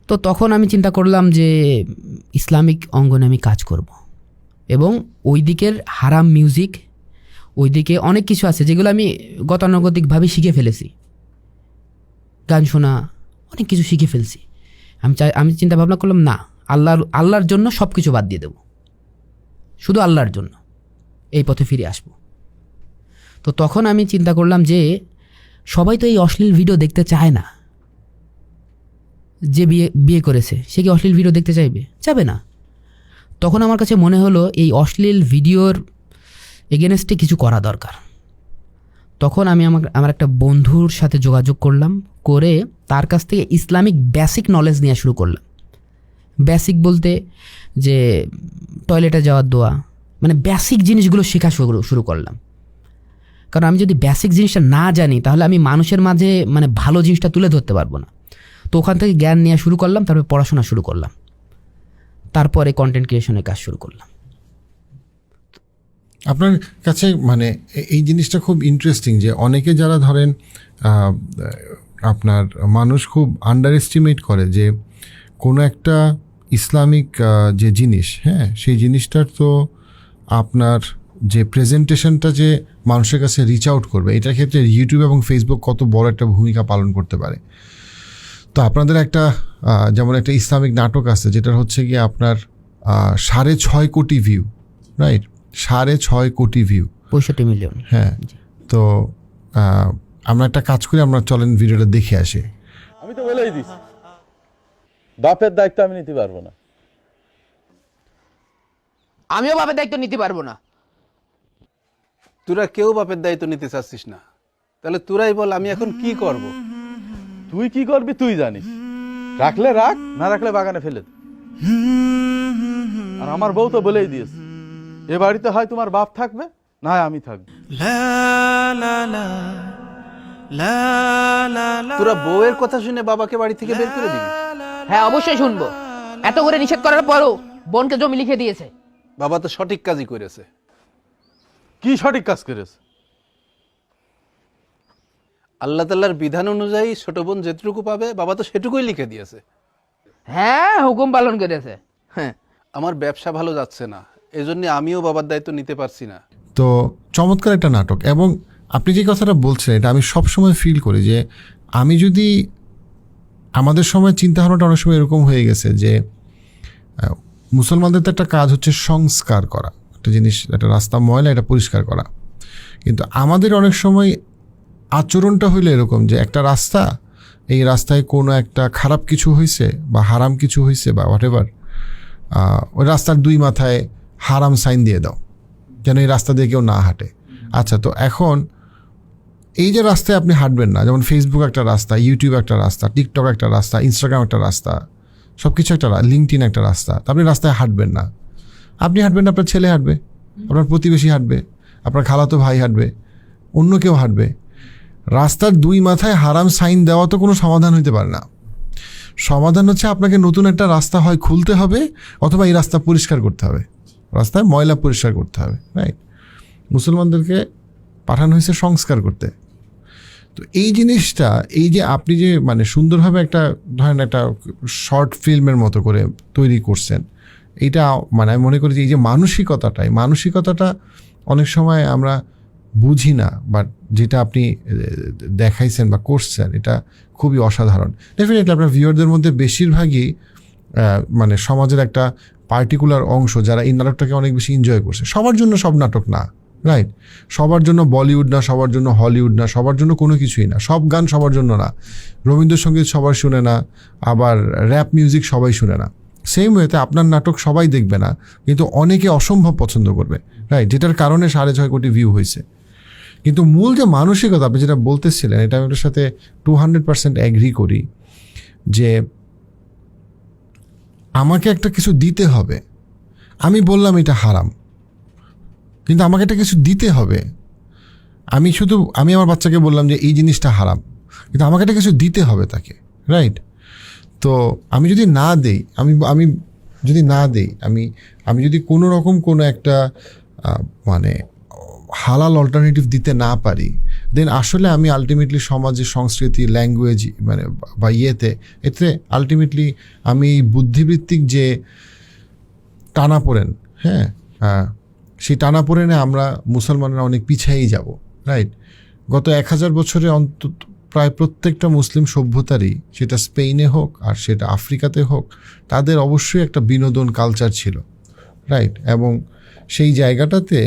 তো তখন আমি চিন্তা করলাম যে ইসলামিক অঙ্গনে আমি কাজ করব এবং ওই দিকের হারাম মিউজিক, ওই দিকে অনেক কিছু আছে যেগুলো আমি গতানুগতিকভাবে শিখে ফেলেছি, গান শোনা অনেক কিছু শিখে ফেলছি। আমি চিন্তা ভাবনা করলাম না, আল্লাহর জন্য সব কিছু বাদ দিয়ে দেব, শুধু আল্লাহর জন্য এই পথে ফিরে আসব। তো তখন আমি চিন্তা করলাম যে সবাই তো এই অশ্লীল ভিডিও দেখতে চায় না। যে বিয়ে করেছে সে কি অশ্লীল ভিডিও দেখতে যাবে না। তখন আমার কাছে মনে হলো এই অশ্লীল ভিডিওর এগেনস্টে কিছু করা দরকার। তখন আমি আমার একটা বন্ধুর সাথে যোগাযোগ করলাম, করে তার কাছ থেকে ইসলামিক বেসিক নলেজ নেওয়া শুরু করলাম। বেসিক বলতে যে টয়লেটে যাওয়ার দোয়া, মানে বেসিক জিনিসগুলো শেখা শুরু করলাম। কারণ আমি যদি বেসিক জিনিসটা না জানি তাহলে আমি মানুষের মাঝে মানে ভালো জিনিসটা তুলে ধরতে পারবো না। তো ওখান থেকে জ্ঞান নেওয়া শুরু করলাম, তারপরে পড়াশোনা শুরু করলাম, তারপরে কন্টেন্ট ক্রিয়েশনের কাজ শুরু করলাম। আপনার কাছে মানে এই জিনিসটা খুব ইন্টারেস্টিং যে অনেকে যারা ধরেন আপনার মানুষ খুব আন্ডার এস্টিমেট করে যে কোনো একটা ইসলামিক যে জিনিস, হ্যাঁ, সেই জিনিসটার তো আপনার যে প্রেজেন্টেশনটা যে মানুষের কাছে রিচ আউট করবে, এটার ক্ষেত্রে ইউটিউব এবং ফেসবুক কত বড় একটা ভূমিকা পালন করতে পারে। তো আপনাদের একটা যেমন একটা ইসলামিক নাটক আছে যেটা হচ্ছে গিয়ে আপনার 6.5 কোটি ভিউ, রাইট? 6.5 কোটি ভিউ, 65 মিলিয়ন। হ্যাঁ। তো আমরা একটা কাজ করি, আমরা চলেন ভিডিওটা দেখে আসি। আমি তো বলেই দিছি বাপের দায়িত্ব আমি নিতে পারবো না। আমিও বাপের দায়িত্ব নিতে পারবো না। তোরা কেউ বাপের দায়িত্ব নিতে চাচ্ছিস না, তাহলে তোরাই বল আমি এখন কি করব? তুই কি করবি তুই জানিস, রাখলে রাখ, না রাখলে বাগানে ফেলে দে। আর আমার বউ তো বলেই দিয়েছে এ বাড়িতে হয় তোমার বাপ থাকবে, না হয় আমি থাকবো। তোরা বউয়ের কথা শুনে বাবাকে বাড়ি থেকে বের করে দিবি? হ্যাঁ অবশ্যই শুনবো। এত করে নিষেধ করার পরও বোনকে জমি লিখে দিয়েছে। বাবা তো সঠিক কাজই করেছে। কি সঠিক কাজ করেছে? আল্লাহ তাআলার বিধান অনুযায়ী ছোট বোন যেটুকু পাবে বাবা তো সেটুকুই লিখে দিয়েছে। হ্যাঁ হুকুম পালন করেছে। হ্যাঁ আমার ব্যবসা ভালো যাচ্ছে না, এজন্য আমিও বাবার দায়িত্ব নিতে পারছি না। তো চমৎকার একটা নাটক। এবং আপনি যে কথাটা বলছেন এটা আমি সবসময় ফিল করি যে আমি যদি আমাদের সময় চিন্তাভাবনাটা অনেক সময় এরকম হয়ে গেছে যে মুসলমানদের তো একটা কাজ হচ্ছে সংস্কার করা, একটা জিনিস, একটা রাস্তা ময়লা এটা পরিষ্কার করা, কিন্তু আমাদের অনেক সময় আচরণটা হইলো এরকম যে একটা রাস্তা, এই রাস্তায় কোনো একটা খারাপ কিছু হয়েছে বা হারাম কিছু হয়েছে বা হোয়াটএভার, ওই রাস্তার 2 মাথায় হারাম সাইন দিয়ে দাও যেন এই রাস্তা দিয়ে কেউ না হাঁটে। আচ্ছা, তো এখন এই যে রাস্তায় আপনি হাঁটবেন না, যেমন ফেসবুক একটা রাস্তা, ইউটিউব একটা রাস্তা, টিকটক একটা রাস্তা, ইনস্টাগ্রাম একটা রাস্তা, সব কিছু একটা, লিঙ্কডইন একটা রাস্তা, তো আপনি রাস্তায় হাঁটবেন না। আপনি হাঁটবেন না, আপনার ছেলে হাঁটবে, আপনার প্রতিবেশী হাঁটবে, আপনার খালাতো ভাই হাঁটবে, অন্য কেউ হাঁটবে। রাস্তার 2 মাথায় হারাম সাইন দেওয়া তো কোনো সমাধান হতে পারে না। সমাধান হচ্ছে আপনাকে নতুন একটা রাস্তা হয় খুলতে হবে অথবা এই রাস্তা পরিষ্কার করতে হবে, রাস্তায় ময়লা পরিষ্কার করতে হবে, রাইট? মুসলমানদেরকে পাঠানো হয়েছে সংস্কার করতে। তো এই জিনিসটা, এই যে আপনি যে মানে সুন্দরভাবে একটা ধরেন একটা শর্ট ফিল্মের মতো করে তৈরি করছেন, এইটা মানে আমি মনে করি যে এই যে মানসিকতাটা অনেক সময় আমরা বুঝি না, বাট যেটা আপনি দেখাইছেন বা করছেন এটা খুবই অসাধারণ। ডেফিনেটলি আপনার ভিউয়ারদের মধ্যে বেশিরভাগই মানে সমাজের একটা পার্টিকুলার অংশ যারা এই নাটকটাকে অনেক বেশি এনজয় করছে। সবার জন্য সব নাটক না, রাইট? সবার জন্য বলিউড না, সবার জন্য হলিউড না, সবার জন্য কোনো কিছুই না, সব গান সবার জন্য না, রবীন্দ্রসঙ্গীত সবার শুনে না, আবার র্যাপ মিউজিক সবাই শুনে না। সেম ওয়েতে আপনার নাটক সবাই দেখবে না, কিন্তু অনেকে অসম্ভব পছন্দ করবে, রাইট? যেটার কারণে 6.5 কোটি ভিউ হয়েছে। কিন্তু মূল যে মানসিকতা আপনি যেটা বলতেছিলেন, এটা আমি ওটার সাথে 200% অ্যাগ্রি করি যে আমাকে একটা কিছু দিতে হবে। আমি বললাম এটা হারাম, কিন্তু আমাকে একটা কিছু দিতে হবে। আমি আমার বাচ্চাকে বললাম যে এই জিনিসটা হারাম, কিন্তু আমাকে একটা কিছু দিতে হবে তাকে, রাইট? তো আমি যদি না দেই, আমি যদি না দেই, আমি যদি কোনো রকম কোনো একটা মানে হালাল অল্টারনেটিভ দিতে না পারি, দেন আসলে আমি আলটিমেটলি সমাজের সংস্কৃতি, ল্যাঙ্গুয়েজ মানে বা এতে আলটিমেটলি আমি বুদ্ধিবৃত্তিক যে টানাপোড়েন, হ্যাঁ, সেই টানাপোড়েনে আমরা মুসলমানরা অনেক পিছিয়েই যাব, রাইট? গত 1000 বছরে অন্তত প্রায় প্রত্যেকটা মুসলিম সভ্যতারই, সেটা স্পেনে হোক আর সেটা আফ্রিকাতে হোক, তাদের অবশ্যই একটা বিনোদন কালচার ছিল, রাইট? এবং সেই জায়গাটাতে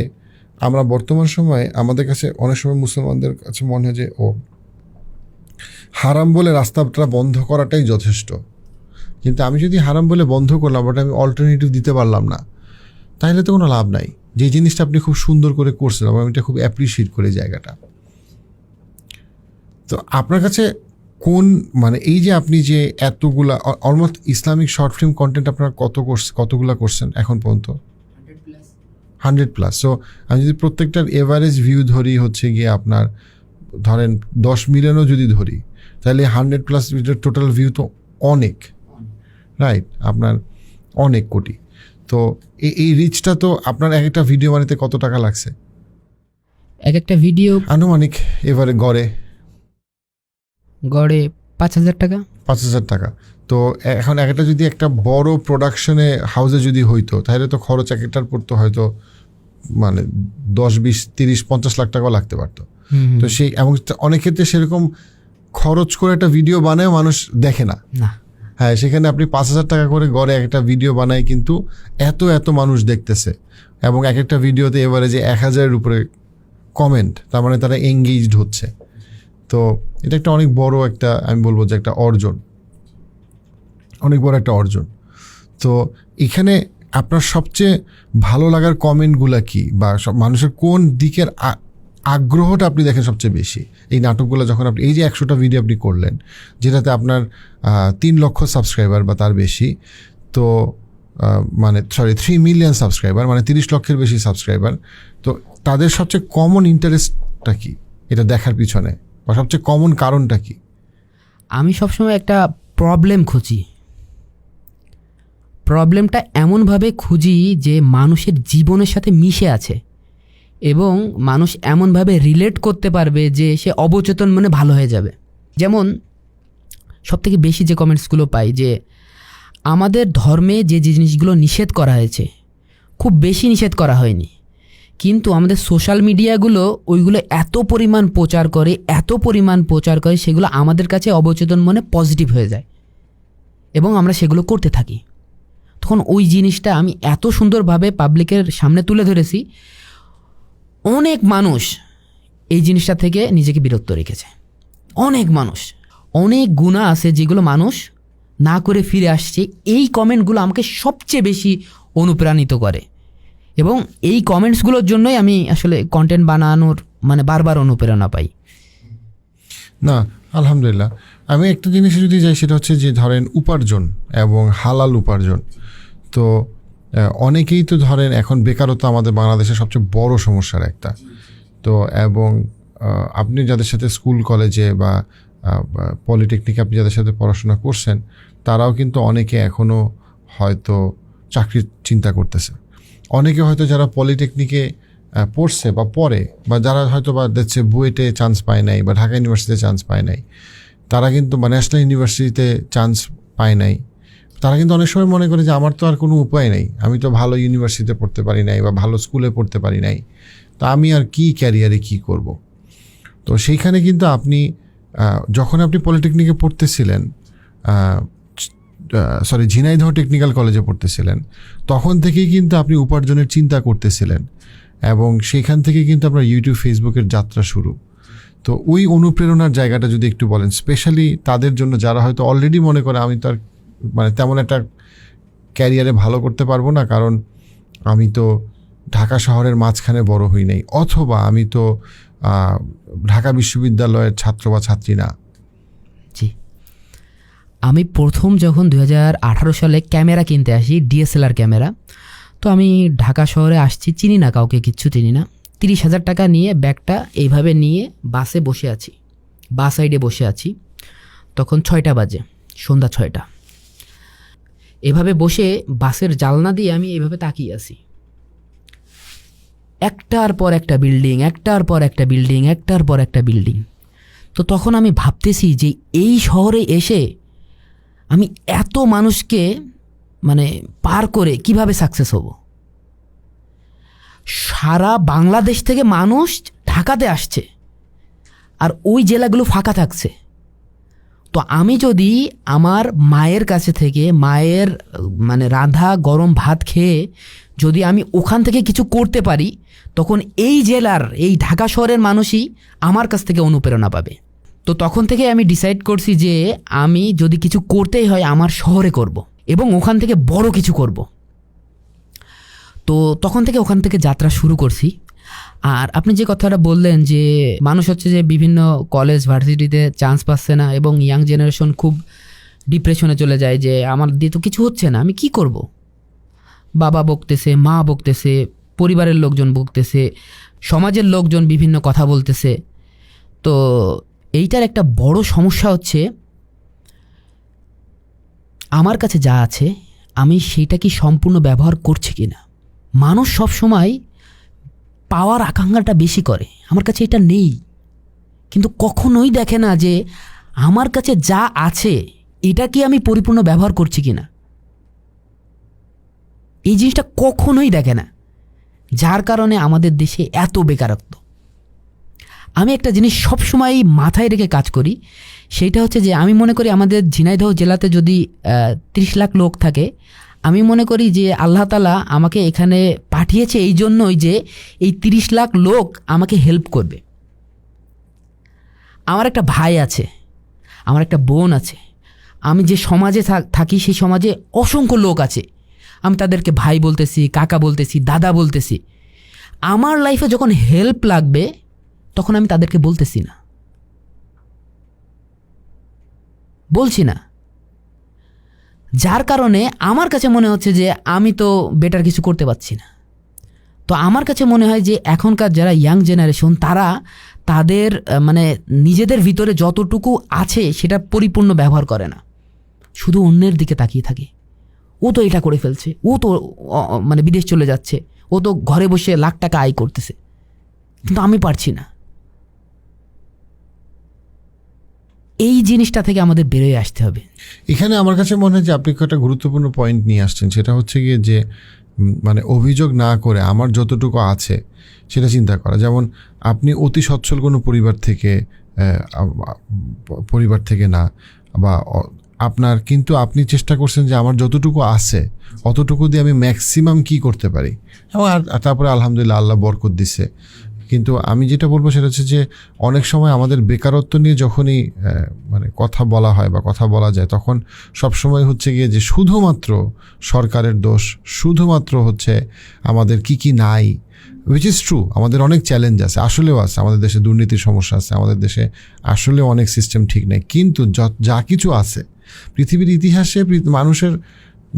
আমরা বর্তমান সময়ে আমাদের কাছে অনেক সময় মুসলমানদের কাছে মনে হয় যে হারাম বলে রাস্তাটা বন্ধ করাটাই যথেষ্ট। কিন্তু আমি যদি হারাম বলে বন্ধ করলাম, বাট আমি অল্টারনেটিভ দিতে পারলাম না, তাহলে তো কোনো লাভ নাই। যে জিনিসটা আপনি খুব সুন্দর করে করছেন, আমি এটা খুব অ্যাপ্রিসিয়েট করি জায়গাটা। তো আপনার কাছে কোন মানে এই যে আপনি যে এতগুলা almost Islamic short film content আপনারা কতগুলা করছেন এখন পর্যন্ত? 100+। সো আমি যদি প্রত্যেকটার এভারেজ ভিউ ধরি হচ্ছে গিয়ে আপনার ধরেন 10 মিলিয়নও যদি ধরি, তাহলে 100+ টোটাল ভিউ তো অনেক, রাইট? আপনার অনেক কোটি। তো এই রিচটা তো আপনার এক একটা ভিডিও বানাতে কত টাকা লাগছে? এক একটা ভিডিও আনুমানিক এবারে গড়ে 5,000 টাকা। 5,000 টাকা। তো এখন একটা যদি একটা বড় প্রোডাকশনে হাউসে যদি হইতো, তাহলে তো খরচ এক একটার পড়তো হয়তো মানে 10, 20, 30, 50 লাখ টাকাও লাগতে পারতো। তো সেই এবং অনেক ক্ষেত্রে সেরকম খরচ করে একটা ভিডিও বানায় মানুষ দেখে না। হ্যাঁ, সেখানে আপনি 5,000 টাকা করে গড়ে একটা ভিডিও বানায়, কিন্তু এত মানুষ দেখতেছে এবং এক একটা ভিডিওতে এবারে যে 1000-এর উপরে কমেন্ট, তার মানে তারা এঙ্গেজড হচ্ছে। তো এটা একটা অনেক বড় একটা, আমি বলবো যে একটা অর্জন, অনেক বড় একটা অর্জন। তো এখানে আপনার সবচেয়ে ভালো লাগার কমেন্টগুলা কি, বা সব মানুষের কোন দিকের আগ্রহটা আপনি দেখেন সবচেয়ে বেশি এই নাটকগুলো? যখন আপনি এই যে 100টা ভিডিও আপনি করলেন, যেটাতে আপনার 3 লক্ষ সাবস্ক্রাইবার বা তার বেশি, তো মানে 3 মিলিয়ন সাবস্ক্রাইবার, মানে 30 লক্ষের বেশি সাবস্ক্রাইবার, তো তাদের সবচেয়ে কমন ইন্টারেস্টটা কি এটা দেখার পিছনে, বা সবচেয়ে কমন কারণটা কি? আমি সবসময় একটা প্রবলেম খুঁজি। প্রবলেমটা এমনভাবে খুঁজি যে মানুষের জীবনের সাথে মিশে আছে এবং মানুষ এমনভাবে রিলেট করতে পারবে যে সে অবচেতন মনে ভালো হয়ে যাবে। যেমন সবথেকে বেশি যে কমেন্টসগুলো পাই যে আমাদের ধর্মে যে জিনিসগুলো নিষেধ করা হয়েছে খুব বেশি নিষেধ করা হয়নি, কিন্তু আমাদের সোশ্যাল মিডিয়াগুলো ওইগুলো এত পরিমাণ প্রচার করে সেগুলো আমাদের কাছে অবচেতন মনে পজিটিভ হয়ে যায় এবং আমরা সেগুলো করতে থাকি। তখন ওই জিনিসটা আমি এত সুন্দরভাবে পাবলিকের সামনে তুলে ধরেছি, অনেক মানুষ এই জিনিসটা থেকে নিজেকে বিরত রেখেছে। অনেক মানুষ, অনেক গুনাহ আছে যেগুলো মানুষ না করে ফিরে আসছে। এই কমেন্টগুলো আমাকে সবচেয়ে বেশি অনুপ্রাণিত করে এবং এই কমেন্টসগুলোর জন্যই আমি আসলে কন্টেন্ট বানানোর মানে বারবার অনুপ্রেরণা পাই। না, আলহামদুলিল্লাহ। আমি একটা জিনিসে যদি যাই, সেটা হচ্ছে যে ধরেন উপার্জন এবং হালাল উপার্জন। তো অনেকেই তো ধরেন এখন বেকারত্ব আমাদের বাংলাদেশের সবচেয়ে বড় সমস্যার একটা। তো এবং আপনি যাদের সাথে স্কুল কলেজে বা পলিটেকনিকে আপনি যাদের সাথে পড়াশোনা করছেন, তারাও কিন্তু অনেকে এখনও হয়তো চাকরির চিন্তা করতেছে। অনেকে হয়তো যারা পলিটেকনিকে পড়ছে বা পড়ে, বা যারা হয়তো বা দেখছে বুয়েটে চান্স পায় নাই বা ঢাকা ইউনিভার্সিটিতে চান্স পায় নাই, তারা কিন্তু বা ন্যাশনাল ইউনিভার্সিটিতে চান্স পায় নাই, তারা কিন্তু অনেক সময় মনে করে যে আমার তো আর কোনো উপায় নেই, আমি তো ভালো ইউনিভার্সিটিতে পড়তে পারি নাই বা ভালো স্কুলে পড়তে পারি নাই, তো আমি আর কি ক্যারিয়ারে কি করব। তো সেইখানে কিন্তু আপনি যখন আপনি পলিটেকনিকে পড়তেছিলেন, ঝিনাইদহ টেকনিক্যাল কলেজে পড়তেছিলেন, তখন থেকেই কিন্তু আপনি উপার্জনের চিন্তা করতেছিলেন এবং সেইখান থেকে কিন্তু আপনার ইউটিউব ফেসবুকের যাত্রা শুরু। তো ওই অনুপ্রেরণার জায়গাটা যদি একটু বলেন, স্পেশালি তাদের জন্য যারা হয়তো অলরেডি মনে করে আমি তো আর মানে তেমন একটা ক্যারিয়ারে ভালো করতে পারবো না, কারণ আমি তো ঢাকা শহরের মাঝখানে বড় হই নাই, অথবা আমি তো ঢাকা বিশ্ববিদ্যালয়ের ছাত্র বা ছাত্রী না। জি, আমি প্রথম যখন 2018 সালে ক্যামেরা কিনতে আসি, DSLR ক্যামেরা, তো আমি ঢাকা শহরে আসছি, চিনি না কাউকে, কিচ্ছু চিনি না। 30,000 টাকা নিয়ে ব্যাগটা এইভাবে নিয়ে বাসে বসে আছি, বাস সাইডে বসে আছি। তখন 6টা বাজে, সন্ধ্যা 6টা। এভাবে বসে বাসের জানলা দিয়ে আমি এইভাবে তাকিয়ে আছি, একটার পর একটা বিল্ডিং, একটার পর একটা বিল্ডিং, একটার পর একটা বিল্ডিং। তো তখন আমি ভাবতেছি যে এই শহরে এসে আমি এত মানুষকে মানে পার করে কিভাবে সাকসেস হব। সারা বাংলাদেশ থেকে মানুষ ঢাকাতে আসছে আর ওই জেলাগুলো ফাঁকা থাকছে। তো আমি যদি আমার মায়ের কাছে থেকে মায়ের মানে রাধা গরম ভাত খেয়ে যদি আমি ওখান থেকে কিছু করতে পারি, তখন এই জেলার, এই ঢাকা শহরের মানুষই আমার কাছ থেকে অনুপ্রেরণা পাবে। তো তখন থেকে আমি ডিসাইড করছি যে আমি যদি কিছু করতেই হয় আমার শহরে করব এবং ওখান থেকে বড় কিছু করব। তো তখন থেকে ওখান থেকে যাত্রা শুরু করছি। আর আপনি যে কথাটা বললেন যে মানুষ হচ্ছে যে বিভিন্ন কলেজ ভার্সিটিতে চান্স পাচ্ছে না এবং ইয়াং জেনারেশন খুব ডিপ্রেশনে চলে যায় যে আমার দিয়ে তো কিছু হচ্ছে না, আমি কি করব। বাবা বকতেছে, মা বকতেছে, পরিবারের লোকজন বকতেছে, সমাজের লোকজন বিভিন্ন কথা বলতেছে। তো এইটার একটা বড় সমস্যা হচ্ছে আমার কাছে যা আছে আমি সেইটা কি সম্পূর্ণ ব্যবহার করছি কি না। মানুষ সবসময় পাওয়ার আকাঙ্ক্ষাটা বেশি করে, আমার কাছে এটা নেই, কিন্তু কখনোই দেখে না যে আমার কাছে যা আছে এটা কি আমি পরিপূর্ণ ব্যবহার করছি কি না। এই জিনিসটা কখনোই দেখে না, যার কারণে আমাদের দেশে এত বেকারত্ব। আমি একটা জিনিস সবসময় মাথায় রেখে কাজ করি, সেইটা হচ্ছে যে আমি মনে করি আমাদের ঝিনাইদহ জেলাতে যদি 30 লাখ লোক থাকে, আমি মনে করি যে আল্লাহ তাআলা আমাকে এখানে পাঠিয়েছে এই জন্যই যে এই 30 লাখ লোক আমাকে হেল্প করবে। আমার একটা ভাই আছে, আমার একটা বোন আছে, আমি যে সমাজে থাকি সেই সমাজে অসংখ্য লোক আছে, আমি তাদেরকে ভাই বলতেছি, কাকা বলতেছি, দাদা বলতেছি। আমার লাইফে যখন হেল্প লাগবে তখন আমি তাদেরকে বলতেছি না, বলছি না, যার কারণে আমার কাছে মনে হচ্ছে যে আমি তো বেটার কিছু করতে পারছি না। তো আমার কাছে মনে হয় যে এখনকার যারা ইয়াং জেনারেশন তারা তাদের মানে নিজেদের ভিতরে যতটুকু আছে সেটা পরিপূর্ণ ব্যবহার করে না, শুধু অন্যের দিকে তাকিয়ে থাকে। ও তো এটা করে ফেলছে, ও তো মানে বিদেশ চলে যাচ্ছে, ও তো ঘরে বসে লাখ টাকা আয় করতেছে, কিন্তু আমি পারছি না। এই জিনিসটা থেকে আমাদের বেরোয় আসতে হবে। এখানে আমার কাছে মনে হয় যে আপনি একটা গুরুত্বপূর্ণ পয়েন্ট নিয়ে আসছেন, সেটা হচ্ছে গিয়ে যে মানে অভিযোগ না করে আমার যতটুকু আছে সেটা চিন্তা করা। যেমন আপনি অতি সচ্ছল কোনো পরিবার থেকে না, বা আপনার, কিন্তু আপনি চেষ্টা করছেন যে আমার যতটুকু আছে অতটুকু দিয়ে আমি ম্যাক্সিমাম কি করতে পারি, এবং তারপরে আলহামদুলিল্লাহ আল্লাহ বরকত দিচ্ছে। কিন্তু আমি যেটা বলবো সেটা হচ্ছে যে অনেক সময় আমাদের বেকারত্ব নিয়ে যখনই মানে কথা বলা হয় বা কথা বলা যায়, তখন সবসময় হচ্ছে গিয়ে যে শুধুমাত্র সরকারের দোষ, শুধুমাত্র হচ্ছে আমাদের কি নাই, উইচ ইজ ট্রু। আমাদের অনেক চ্যালেঞ্জ আছে, আসলেও আছে, আমাদের দেশে দুর্নীতির সমস্যা আছে, আমাদের দেশে আসলেও অনেক সিস্টেম ঠিক নেই। কিন্তু যা কিছু আছে, পৃথিবীর ইতিহাসে মানুষের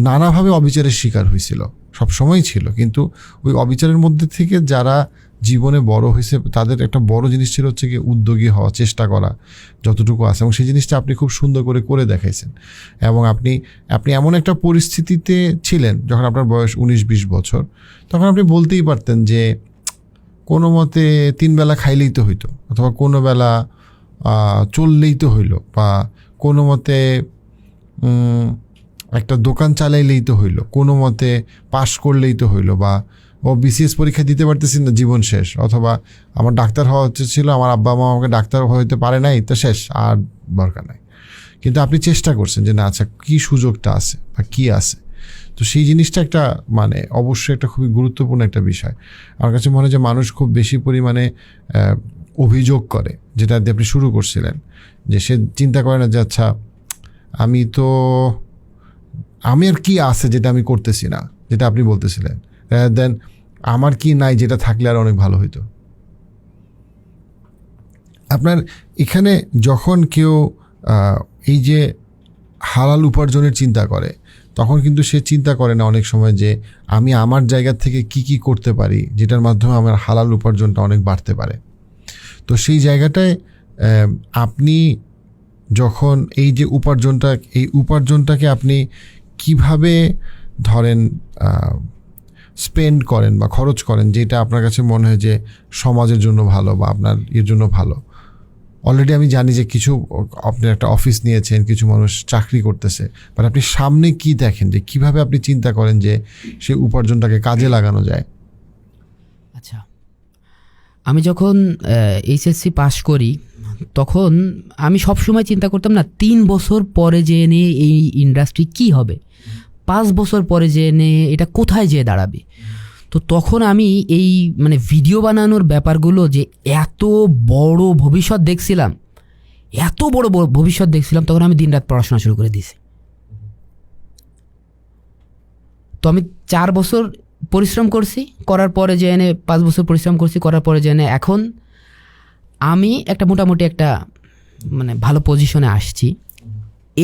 নানাভাবে অবিচারের শিকার হয়েছিল, সবসময়ই ছিল, কিন্তু ওই অবিচারের মধ্যে থেকে যারা জীবনে বড় হয়েছে তাদের একটা বড় জিনিস ছিল হচ্ছে কি উদ্যোগী হওয়া, চেষ্টা করা যতটুকু আছে, এবং সেই জিনিসটা আপনি খুব সুন্দর করে দেখাইছেন। এবং আপনি এমন একটা পরিস্থিতিতে ছিলেন যখন আপনার বয়স 19-20 বছর, তখন আপনি বলতেই পারতেন যে কোনো মতে 3 বেলা খাইলেই তো হইতো, অথবা কোনো বেলা চললেই তো হইলো, বা কোনো মতে একটা দোকান চালাইলেই তো হইলো, কোনো মতে পাশ করলেই তো হইলো, বা ও বিসিএস পরীক্ষা দিতে পারতেছি না, জীবন শেষ, অথবা আমার ডাক্তার হওয়া ছিল, আমার আব্বা মা আমাকে ডাক্তার হইতে পারে নাই, তো শেষ, আর দরকার নাই। কিন্তু আপনি চেষ্টা করছেন যে না আচ্ছা কী সুযোগটা আছে বা কী আছে। তো সেই জিনিসটা একটা মানে অবশ্যই একটা খুবই গুরুত্বপূর্ণ একটা বিষয়। আমার কাছে মনে হয় যে মানুষ খুব বেশি পরিমাণে অভিযোগ করে, যেটা দিয়ে আপনি শুরু করছিলেন, যে সে চিন্তা করে না যে আচ্ছা আমি আর কি আছে যেটা আমি করতেছি না, যেটা আপনি বলতেছিলেন, দেন আমার কি নাই যেটা থাকলে আর অনেক ভালো হইতো। আপনার এখানে যখন কেউ এই যে হালাল উপার্জনের চিন্তা করে, তখন কিন্তু সে চিন্তা করে না অনেক সময় যে আমি আমার জায়গা থেকে কি করতে পারি যেটার মাধ্যমে আমার হালাল উপার্জনটা অনেক বাড়তে পারে। তো সেই জায়গাটায় আপনি যখন এই যে উপার্জনটাকে আপনি কিভাবে ধরেন স্পেন্ড করেন বা খরচ করেন, যেটা আপনার কাছে মনে হয় যে সমাজের জন্য ভালো বা আপনার এর জন্য ভালো। অলরেডি আমি জানি যে কিছু আপনি একটা অফিস নিয়েছেন, কিছু মানুষ চাকরি করতেছে, বাট আপনি সামনে কি দেখেন, যে কিভাবে আপনি চিন্তা করেন যে সেই উপার্জনটাকে কাজে লাগানো যায়? আচ্ছা, আমি যখন এইচএসসি পাস করি তখন আমি সবসময় চিন্তা করতাম না 3 বছর পরে যেয়ে নিয়ে এই ইন্ডাস্ট্রি কি হবে, 5 বছর পরে যেয়ে নিয়ে এটা কোথায় যেয়ে দাঁড়াবে। তো তখন আমি এই মানে ভিডিও বানানোর ব্যাপারগুলো যে এত বড় ভবিষ্যৎ দেখছিলাম, তখন আমি দিনরাত পড়াশোনা শুরু করে দিয়েছি। তো আমি 4 বছর পরিশ্রম করছি, করার পরে যে এনে 5 বছর পরিশ্রম করছি, করার পরে যে এনে এখন আমি একটা মোটামুটি একটা মানে ভালো পজিশনে আসছি।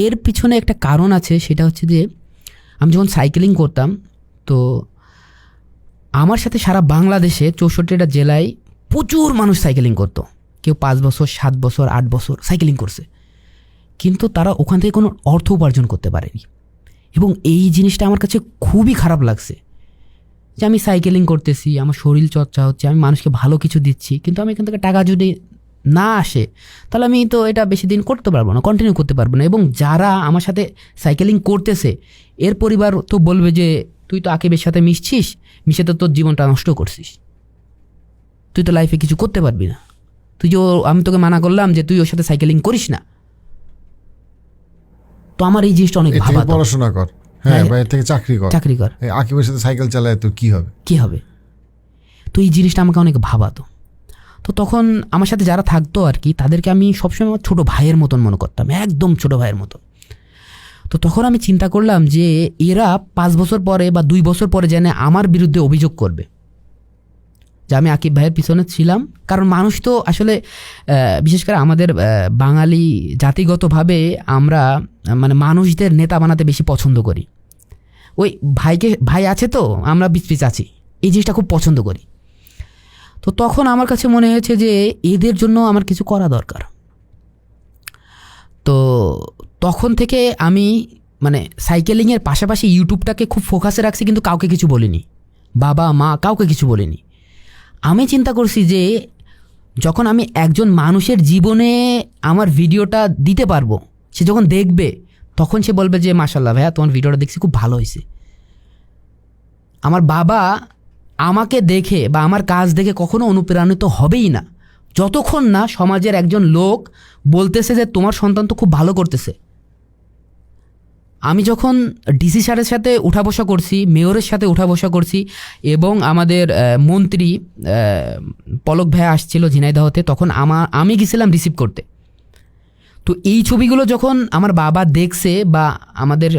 এর পিছনে একটা কারণ আছে, সেটা হচ্ছে যে আমি যখন সাইকেলিং করতাম, তো আমার সাথে সারা বাংলাদেশে 64টা জেলায় প্রচুর মানুষ সাইকেলিং করতো। কেউ 5 বছর, 7 বছর, 8 বছর সাইকেলিং করছে, কিন্তু তারা ওখান থেকে কোনো অর্থ উপার্জন করতে পারেনি। এবং এই জিনিসটা আমার কাছে খুবই খারাপ লাগছে যে আমি সাইকেলিং করতেছি, আমার শরীর চর্চা হচ্ছে, আমি মানুষকে ভালো কিছু দিচ্ছি, কিন্তু আমি এখান থেকে টাকা যদি না আসে তাহলে আমি তো এটা বেশি দিন করতে পারবো না, কন্টিনিউ করতে পারবো না। এবং যারা আমার সাথে সাইকেলিং করতেছে এর পরিবার তো বলবে যে তুই তো আকিবের সাথে মিশে তো তোর জীবনটা নষ্ট করছিস, তুই তো লাইফে কিছু করতে পারবি না, আমি তোকে মানা করলাম যে তুই ওর সাথে সাইকেলিং করিস না। তো আমার এই জিনিসটা অনেক ভাবাতো। পড়াশোনা কর, হ্যাঁ, বা এর থেকে চাকরি কর, আকিবের সাথে সাইকেল চালায় তো কি হবে। তো এই জিনিসটা আমাকে অনেক ভাবাতো। তো তখন আমার সাথে যারা থাকতো আর কি, তাদেরকে আমি সবসময় আমার ছোটো ভাইয়ের মতন মনে করতাম, একদম ছোটো ভাইয়ের মতো। তো তখন আমি চিন্তা করলাম যে এরা 5 বছর পরে বা 2 বছর পরে যেন আমার বিরুদ্ধে অভিযোগ করবে যে আমি আকিব ভাইয়ের পিছনে ছিলাম। কারণ মানুষ তো আসলে বিশেষ করে আমাদের বাঙালি জাতিগতভাবে আমরা মানে মানুষদের নেতা বানাতে বেশি পছন্দ করি। ওই ভাই আছে তো আমরা বিচ আছি, এই জিনিসটা খুব পছন্দ করি। তো তখন আমার কাছে মনে হয়েছে যে এদের জন্য আমার কিছু করা দরকার। তো তখন থেকে আমি মানে সাইকেলিংয়ের পাশাপাশি ইউটিউবটাকে খুব ফোকাসে রাখছি, কিন্তু কাউকে কিছু বলিনি, বাবা মা কাউকে কিছু বলিনি। আমি চিন্তা করছি যে যখন আমি একজন মানুষের জীবনে আমার ভিডিওটা দিতে পারবো, সে যখন দেখবে তখন সে বলবে যে মাশাআল্লাহ ভাইয়া তোমার ভিডিওটা দেখছি খুব ভালো হয়েছে। আমার বাবা আমাকে দেখে বা আমার কাজ দেখে কখনো অনুপ্রাণিত হবেই না যতক্ষণ না সমাজের একজন লোক বলতেছে যে তোমার সন্তান তো খুব ভালো করতেছে। আমি যখন ডিসি স্যারের সাথে উঠা বসা করছি, মেয়রের সাথে উঠা বসা করছি, এবং আমাদের মন্ত্রী পলক ভাই আসছিল ঝিনাইদহতে, তখন আমি গেছিলাম রিসিভ করতে। তো এই ছবিগুলো যখন আমার বাবা দেখছে বা আমাদের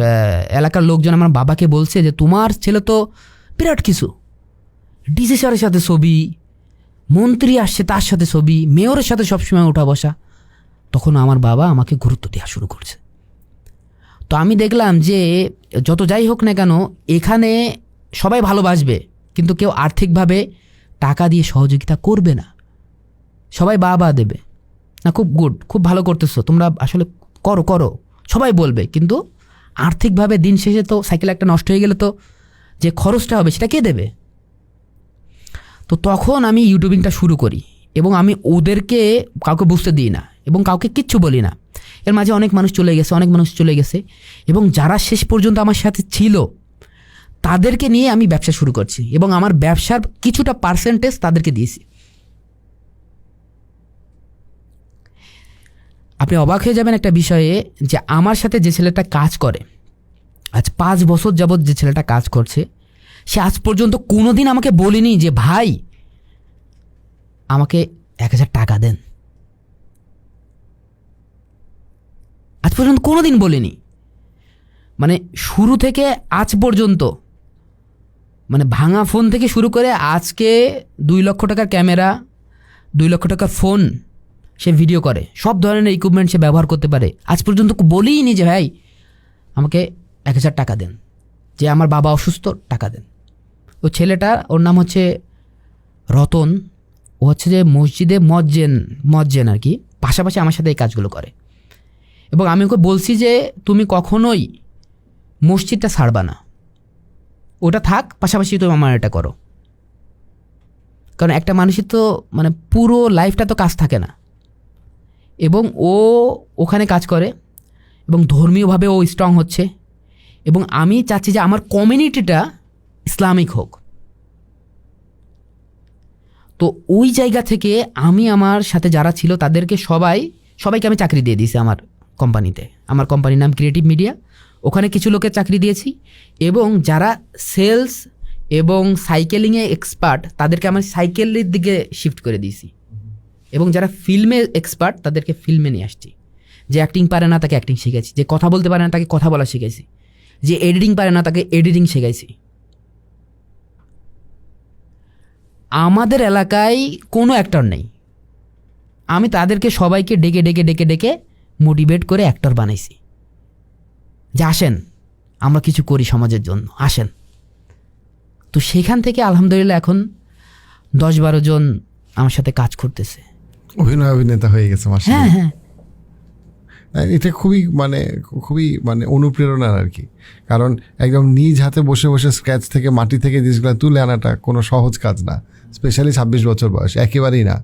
এলাকার লোকজন আমার বাবাকে বলছে যে তোমার ছেলে তো বিরাট কিছু, ডিসি স্যারের সাথে ছবি, মন্ত্রী আসছে তার সাথে ছবি, মেয়রের সাথে সবসময় উঠা বসা, তখন আমার বাবা আমাকে গুরুত্ব দেওয়া শুরু করছে। তো আমি দেখলাম যে যত যাই হোক না কেন এখানে সবাই ভালোবাসবে, কিন্তু কেউ আর্থিকভাবে টাকা দিয়ে সহযোগিতা করবে না, সবাই বাবা দেবে না খুব গুড, খুব ভালো করতেছো তোমরা, আসলে করো সবাই বলবে, কিন্তু আর্থিকভাবে দিন শেষে তো সাইকেল একটা নষ্ট হয়ে গেলে তো যে খরচটা হবে সেটা কে দেবে। তো তখন আমি ইউটিউবিংটা শুরু করি এবং আমি ওদেরকে কাউকে বুঝতে দিই না এবং কাউকে কিচ্ছু বলি না। এর মাঝে অনেক মানুষ চলে গেছে এবং যারা শেষ পর্যন্ত আমার সাথে ছিল তাদেরকে নিয়ে আমি ব্যবসা শুরু করছি এবং আমার ব্যবসার কিছুটা পার্সেন্টেজ তাদেরকে দিয়েছি। আপনি অবাক হয়ে যাবেন একটা বিষয়ে, যে আমার সাথে যে ছেলেটা কাজ করে, আজ 5 বছর যাবৎ যে ছেলেটা কাজ করছে, সে আজ পর্যন্ত কোনোদিন আমাকে বলেনি যে ভাই আমাকে 1000 টাকা দেন। আজ পর্যন্ত কোনোদিন বলেনি। মানে শুরু থেকে আজ পর্যন্ত, মানে ভাঙা ফোন থেকে শুরু করে আজকে 2 লক্ষ টাকার ক্যামেরা, 2 লক্ষ টাকার ফোন সে ভিডিও করে, সব ধরনের ইকুইপমেন্ট সে ব্যবহার করতে পারে। আজ পর্যন্ত বলেই নি যে ভাই আমাকে 1000 টাকা দেন, যে আমার বাবা অসুস্থ, টাকা দেন। ও ছেলেটা, ওর নাম হচ্ছে রতন, ও হচ্ছে যে মসজিদে মজ্জেন আর কি, পাশাপাশি আমার সাথে এই কাজগুলো করে। এবং আমি ওকে বলছি যে তুমি কখনোই মসজিদটা ছাড়বা না, ওটা থাক, পাশাপাশি তুমি আমার এটা করো। কারণ একটা মানুষের তো মানে পুরো লাইফটা তো কাজ থাকে না। এবং ও ওখানে কাজ করে এবং ধর্মীয়ভাবে ও স্ট্রং হচ্ছে। এবং আমি চাচ্ছি যে আমার কমিউনিটিটা ইসলামিক হোক। তো ওই জায়গা থেকে আমি আমার সাথে যারা ছিল তাদেরকে সবাইকে আমি চাকরি দিয়ে দিয়েছি আমার কোম্পানিতে। আমার কোম্পানির নাম ক্রিয়েটিভ মিডিয়া। ওখানে কিছু লোকের চাকরি দিয়েছি এবং যারা সেলস এবং সাইকেলিংয়ে এক্সপার্ট তাদেরকে আমি সাইকেলের দিকে শিফট করে দিয়েছি। এবং যারা ফিল্মে এক্সপার্ট তাদেরকে ফিল্মে নিয়ে আসছি। যে অ্যাক্টিং পারে না তাকে অ্যাক্টিং শিখেছি, যে কথা বলতে পারে না তাকে কথা বলা শিখেছি, যে এডিটিং পারে না তাকে এডিটিং শেখাইছি। আমাদের এলাকায় কোনো অ্যাক্টর নেই, আমি তাদেরকে সবাইকে ডেকে ডেকে ডেকে ডেকে মোটিভেট করে অ্যাক্টর বানাইছি, যে আসেন আমরা কিছু করি সমাজের জন্য, আসেন। তো সেখান থেকে আলহামদুলিল্লাহ এখন 10-12 জন আমার সাথে কাজ করতেছে। অভিনেতা হয়ে গেছে মাশাআল্লাহ। হ্যাঁ হ্যাঁ, এটা খুবই মানে অনুপ্রেরণার আর কি। কারণ একদম নিজ হাতে বসে বসে স্ক্র্যাচ থেকে মাটি থেকে জিনিসগুলো তুলে আনাটা কোনো সহজ কাজ না, স্পেশালি 26 বছর বয়স, একেবারেই না।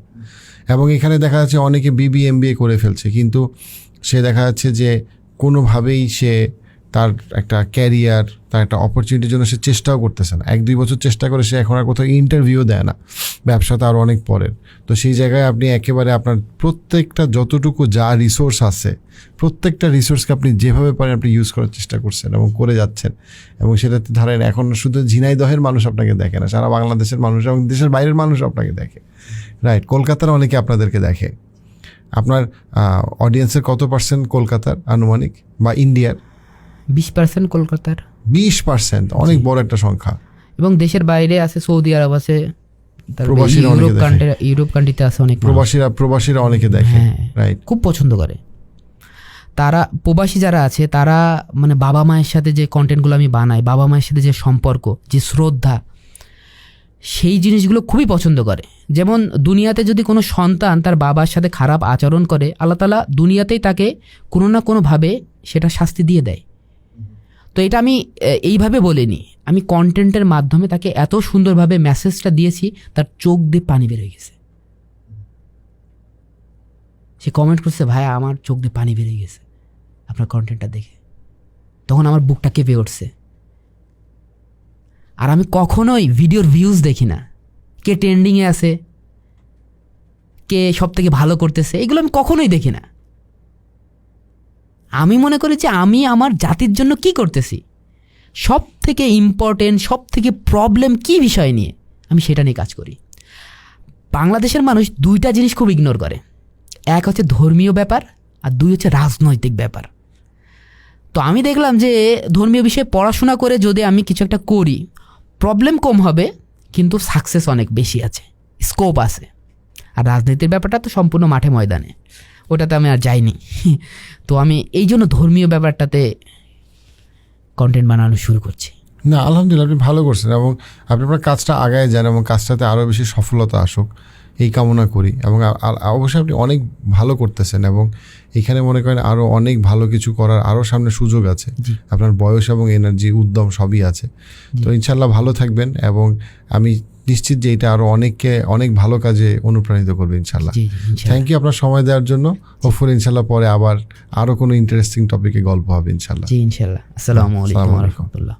এবং এখানে দেখা যাচ্ছে অনেকে MBA করে ফেলছে, কিন্তু সে দেখা যাচ্ছে যে কোনোভাবেই সে তার একটা ক্যারিয়ার, তার একটা অপরচুনিটির জন্য সে চেষ্টাও করতেছে না। 1-2 বছর চেষ্টা করে সে এখন আর কোথাও ইন্টারভিউ দেয় না, ব্যবসা তো আরও অনেক পরের। তো সেই জায়গায় আপনি একেবারে আপনার প্রত্যেকটা যতটুকু যা রিসোর্স আছে, প্রত্যেকটা রিসোর্সকে আপনি যেভাবে পারেন আপনি ইউজ করার চেষ্টা করছেন এবং করে যাচ্ছেন। এবং সেটাতে ধরেন এখন শুধু ঝিনাইদহের মানুষ আপনাকে দেখে না, সারা বাংলাদেশের মানুষ এবং দেশের বাইরের মানুষ আপনাকে দেখে, রাইট? কলকাতার অনেকে আপনাদেরকে দেখে। আপনার অডিয়েন্সের কত পার্সেন্ট কলকাতার আনুমানিক, বা ইন্ডিয়ার? 20% কলকাতার। 20%, অনেক বড় একটা সংখ্যা। এবং দেশের বাইরে আছে, সৌদি আরব আছে, প্রবাসীরা অনেকে দেখে। ইউরোপ কান্ট্রিতে আছে অনেক প্রবাসীরা অনেকে দেখে, রাইট? খুব পছন্দ করে তারা। প্রবাসী যারা আছে তারা মানে বাবা মায়ের সাথে যে কন্টেন্টগুলো আমি বানাই, বাবা মায়ের সাথে যে সম্পর্ক, যে শ্রদ্ধা, সেই জিনিসগুলো খুবই পছন্দ করে। যেমন দুনিয়াতে যদি কোনো সন্তান তার বাবার সাথে খারাপ আচরণ করে, আল্লাহ তাআলা দুনিয়াতেই তাকে কোনো না কোনোভাবে সেটা শাস্তি দিয়ে দেয়। তো এটা আমি এইভাবে বলিনি, আমি কন্টেন্টের মাধ্যমে তাকে এত সুন্দরভাবে মেসেজটা দিয়েছি, তার চোখ দিয়ে পানি বেরিয়ে গেছে। সে কমেন্ট করছে, ভাই আমার চোখ দিয়ে পানি বেরিয়ে গেছে আপনার কন্টেন্টটা দেখে। তখন আমার বুকটা কেঁপে উঠছে। আর আমি কখনোই ভিডিওর ভিউজ দেখি না, কে ট্রেন্ডিংয়ে আছে, কে সব থেকে ভালো করতেছে, এগুলো আমি কখনোই দেখি না। আমি মনে করি যে আমি আমার জাতির জন্য কি করতেছি, সব থেকে ইম্পর্টেন্ট, সব থেকে প্রবলেম কি বিষয় নিয়ে, আমি সেটা নিয়ে কাজ করি। বাংলাদেশের মানুষ 2টা জিনিস খুব ইগনোর করে, এক হচ্ছে ধর্মীয় ব্যাপার আর 2 হচ্ছে রাজনৈতিক ব্যাপার। তো আমি দেখলাম যে ধর্মীয় বিষয়ে পড়াশোনা করে যদি আমি কিছু একটা করি, প্রবলেম কম হবে কিন্তু সাকসেস অনেক বেশি আছে, স্কোপ আছে। আর রাজনীতির ব্যাপারটা তো সম্পূর্ণ মাঠে ময়দানে, ওটাতে আমি আর যাইনি। তো আমি এই জন্য ধর্মীয় ব্যাপারটাতে কন্টেন্ট বানানো শুরু করছি। না, আলহামদুলিল্লাহ, আপনি ভালো করছেন এবং আপনি আপনার কাজটা আগায় যান এবং কাজটাতে আরও বেশি সফলতা আসুক এই কামনা করি। এবং অবশ্যই আপনি অনেক ভালো করতেছেন এবং এখানে মনে করেন আরও অনেক ভালো কিছু করার আরও সামনে সুযোগ আছে। আপনার বয়স এবং এনার্জি, উদ্যম সবই আছে। তো ইনশাল্লাহ ভালো থাকবেন এবং আমি নিশ্চিত যে এটা আরও অনেককে অনেক ভালো কাজে অনুপ্রাণিত করবে ইনশাল্লাহ। থ্যাংক ইউ আপনার সময় দেওয়ার জন্য। হোপফুলি ইনশাল্লাহ পরে আবার আরও কোনো ইন্টারেস্টিং টপিকে গল্প হবে ইনশাল্লাহ। জি ইনশাল্লাহ। আসসালামু আলাইকুম ওয়া রাহমাতুল্লাহ।